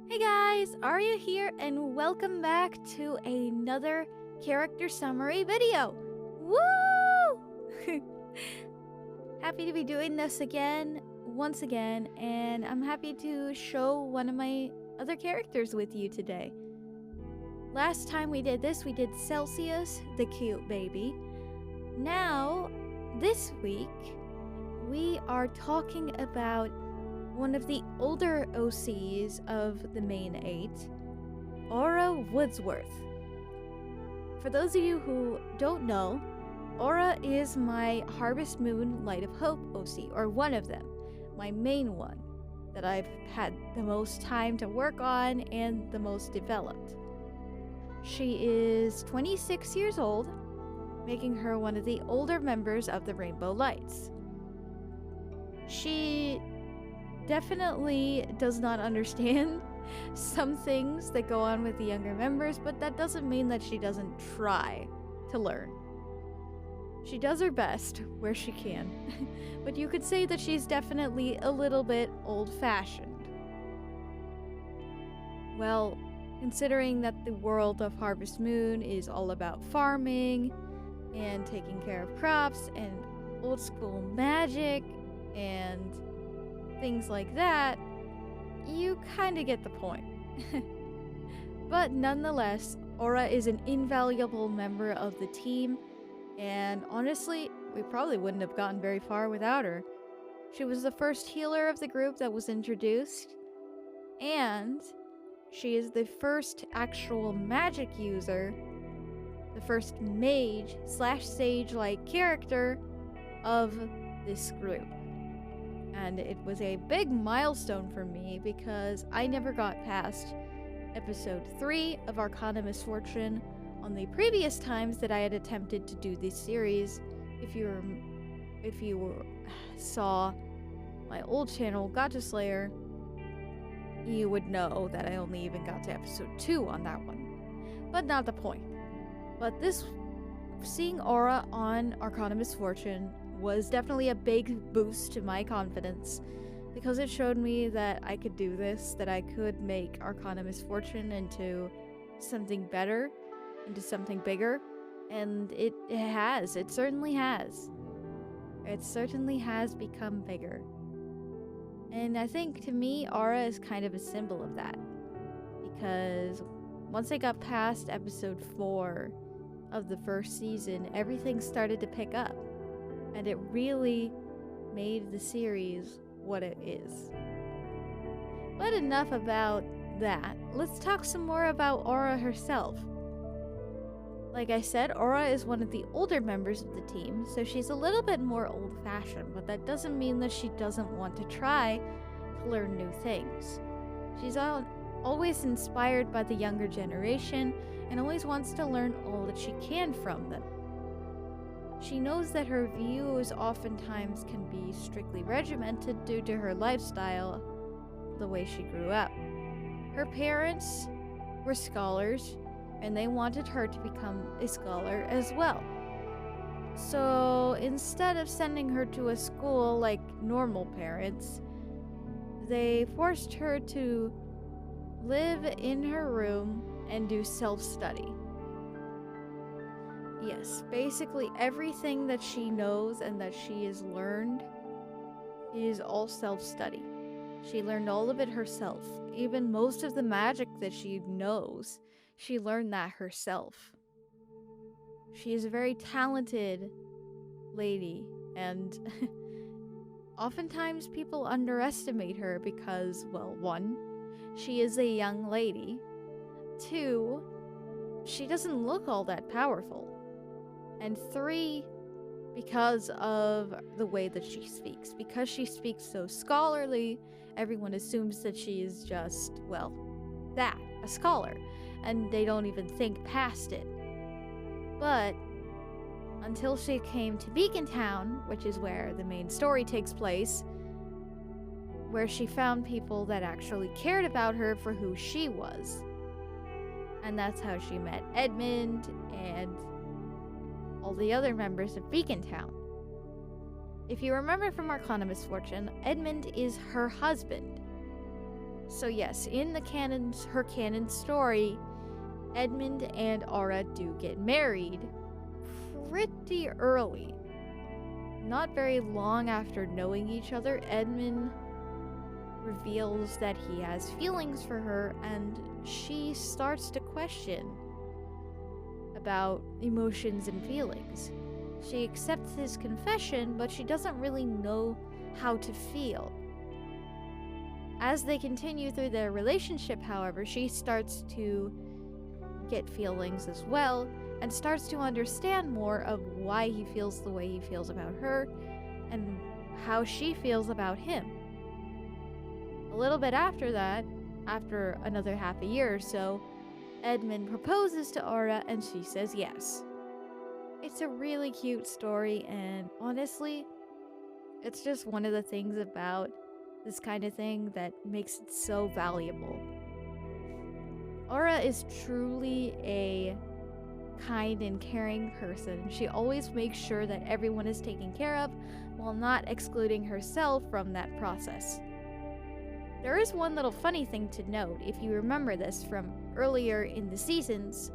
Hey guys, Arya here and welcome back to another character summary video. Woo! Happy to be doing this once again, and I'm happy to show one of my other characters with you today. Last time we did this, we did Celsius, the cute baby. Now, this week, we are talking about one of the older OCs of the main 8, Aura Woodsworth. For those of you who don't know, Aura is my Harvest Moon Light of Hope OC, or one of them, my main one, that I've had the most time to work on and the most developed. She is 26 years old, making her one of the older members of the Rainbow Lights. She definitely does not understand some things that go on with the younger members, but that doesn't mean that she doesn't try to learn. She does her best where she can, but you could say that she's definitely a little bit old-fashioned. Well, considering that the world of Harvest Moon is all about farming and taking care of crops and old school magic and things like that, you kind of get the point. But nonetheless, Aura is an invaluable member of the team, and honestly, we probably wouldn't have gotten very far without her. She was the first healer of the group that was introduced, and she is the first actual magic user, the first mage / sage-like character of this group. And it was a big milestone for me because I never got past episode 3 of Arcana Misfortune on the previous times that I had attempted to do this series. If you saw my old channel, Gotcha Slayer, you would know that I only even got to episode 2 on that one. But not the point. But seeing Aura on Arcana Misfortune was definitely a big boost to my confidence, because it showed me that I could do this, that I could make Arcana Misfortune into something better, into something bigger, and it certainly has. It certainly has become bigger. And I think to me, Aura is kind of a symbol of that, because once I got past episode 4 of the first season, everything started to pick up. And it really made the series what it is. But enough about that. Let's talk some more about Aura herself. Like I said, Aura is one of the older members of the team, so she's a little bit more old-fashioned, but that doesn't mean that she doesn't want to try to learn new things. She's always inspired by the younger generation and always wants to learn all that she can from them. She knows that her views oftentimes can be strictly regimented due to her lifestyle, the way she grew up. Her parents were scholars, and they wanted her to become a scholar as well. So instead of sending her to a school like normal parents, they forced her to live in her room and do self-study. Yes, basically everything that she knows and that she has learned is all self-study. She learned all of it herself. Even most of the magic that she knows, she learned that herself. She is a very talented lady, and oftentimes people underestimate her because, well, 1, she is a young lady. 2, she doesn't look all that powerful. And 3, because of the way that she speaks. Because she speaks so scholarly, everyone assumes that she is just, well, a scholar. And they don't even think past it. But until she came to Beacon Town, which is where the main story takes place, where she found people that actually cared about her for who she was. And that's how she met Edmund and all the other members of Beacon Town. If you remember from Arcana Misfortune, Edmund is her husband. So yes, in her canon story, Edmund and Aura do get married pretty early. Not very long after knowing each other, Edmund reveals that he has feelings for her, and she starts to question about emotions and feelings. She accepts his confession, but she doesn't really know how to feel. As they continue through their relationship, however, she starts to get feelings as well, and starts to understand more of why he feels the way he feels about her, and how she feels about him. A little bit after that, after another half a year or so, Edmund proposes to Aura and she says yes. It's a really cute story, and honestly, it's just one of the things about this kind of thing that makes it so valuable. Aura is truly a kind and caring person. She always makes sure that everyone is taken care of while not excluding herself from that process. There is one little funny thing to note, if you remember this from earlier in the seasons.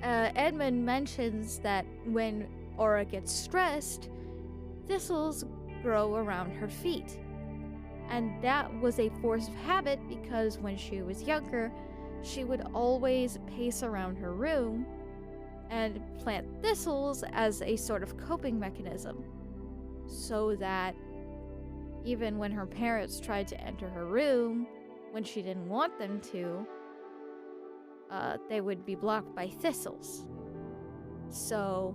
Edmund mentions that when Aura gets stressed, thistles grow around her feet. And that was a force of habit because when she was younger, she would always pace around her room and plant thistles as a sort of coping mechanism, so that even when her parents tried to enter her room when she didn't want them to, they would be blocked by thistles. So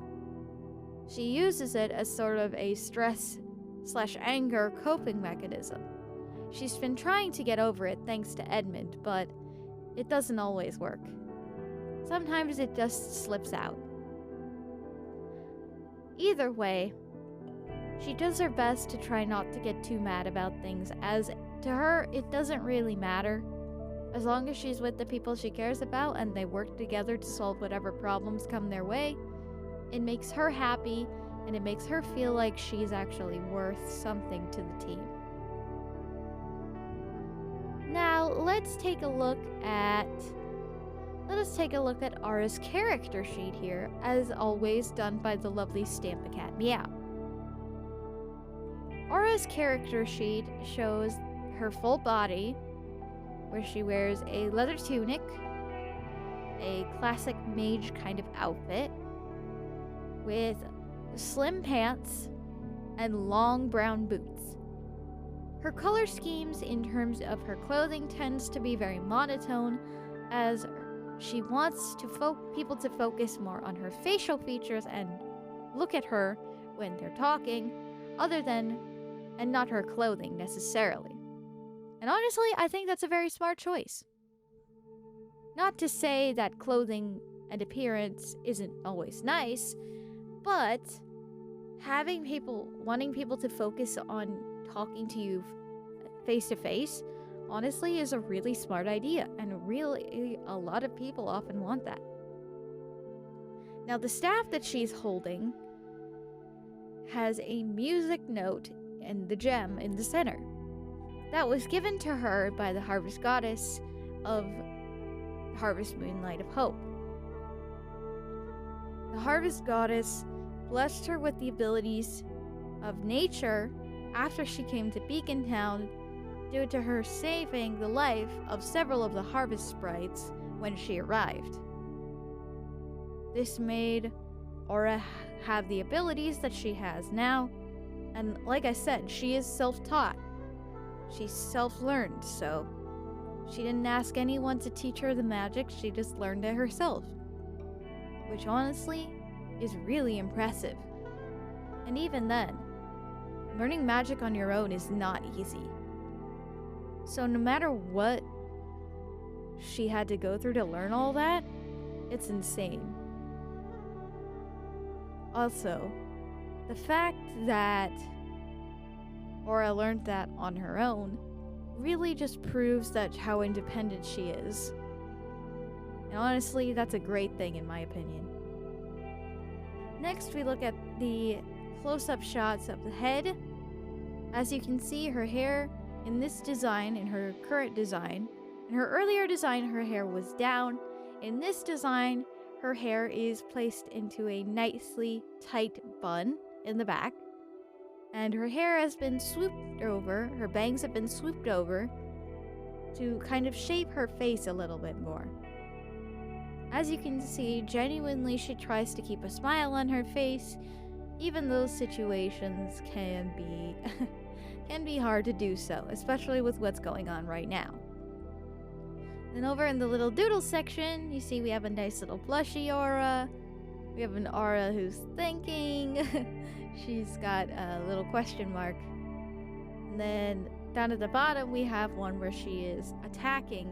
she uses it as sort of a stress/anger coping mechanism. She's been trying to get over it thanks to Edmund, but it doesn't always work. Sometimes it just slips out. Either way, she does her best to try not to get too mad about things, as to her, it doesn't really matter. As long as she's with the people she cares about and they work together to solve whatever problems come their way, it makes her happy and it makes her feel like she's actually worth something to the team. Now, let's take a look at Aura's character sheet here, as always done by the lovely Stampa Cat Meow. Aura's character sheet shows her full body, where she wears a leather tunic, a classic mage kind of outfit, with slim pants and long brown boots. Her color schemes in terms of her clothing tends to be very monotone, as she wants people to focus more on her facial features and look at her when they're talking, and not her clothing necessarily. And honestly, I think that's a very smart choice. Not to say that clothing and appearance isn't always nice, but wanting people to focus on talking to you face to face, honestly, is a really smart idea, and really a lot of people often want that. Now, the staff that she's holding has a music note and the gem in the center. That was given to her by the Harvest Goddess of Harvest Moon Light of Hope. The Harvest Goddess blessed her with the abilities of nature after she came to Beacon Town, due to her saving the life of several of the harvest sprites when she arrived. This made Aura have the abilities that she has now, and like I said, she is self-taught. She's self-learned, so she didn't ask anyone to teach her the magic, she just learned it herself. Which honestly is really impressive. And even then, learning magic on your own is not easy. So no matter what she had to go through to learn all that, it's insane. Also, the fact that Aura learned that on her own really just proves that how independent she is. And honestly, that's a great thing in my opinion. Next, we look at the close-up shots of the head. As you can see, her hair in this design, in her current design, in her earlier design, her hair was down. In this design, her hair is placed into a nicely tight bun in the back. And her hair has been swooped over, her bangs have been swooped over to kind of shape her face a little bit more. As you can see, genuinely she tries to keep a smile on her face, even those situations can be can be hard to do so, especially with what's going on right now. Then over in the little doodle section, you see we have a nice little blushy aura. We have an aura who's thinking. She's got a little question mark. And then down at the bottom, we have one where she is attacking.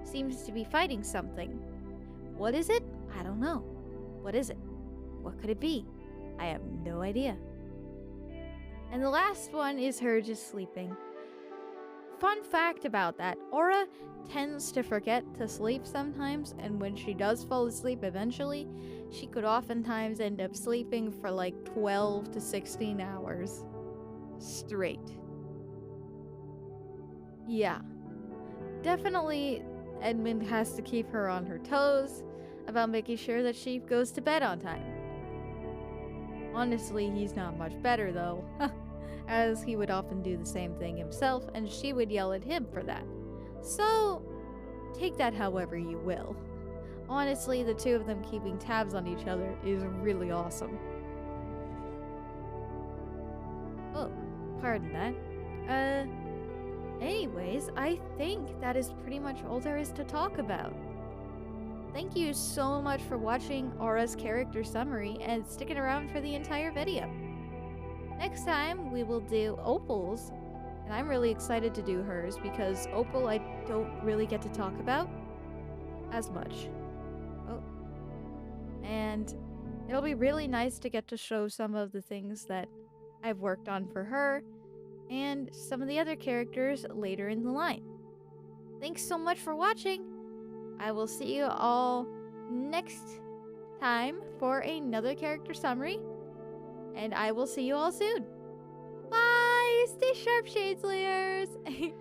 Seems to be fighting something. What is it? I don't know. What is it? What could it be? I have no idea. And the last one is her just sleeping. Fun fact about that, Aura tends to forget to sleep sometimes, and when she does fall asleep eventually, she could oftentimes end up sleeping for like 12 to 16 hours straight. Yeah, definitely Edmund has to keep her on her toes about making sure that she goes to bed on time. Honestly, he's not much better though, as he would often do the same thing himself, and she would yell at him for that. So, take that however you will. Honestly, the two of them keeping tabs on each other is really awesome. Oh, pardon that. Anyways, I think that is pretty much all there is to talk about. Thank you so much for watching Aura's character summary and sticking around for the entire video. Next time, we will do Opal's, and I'm really excited to do hers because Opal I don't really get to talk about as much. Oh. And it'll be really nice to get to show some of the things that I've worked on for her and some of the other characters later in the line. Thanks so much for watching. I will see you all next time for another character summary, and I will see you all soon. Bye! Stay sharp, Shadeslayers!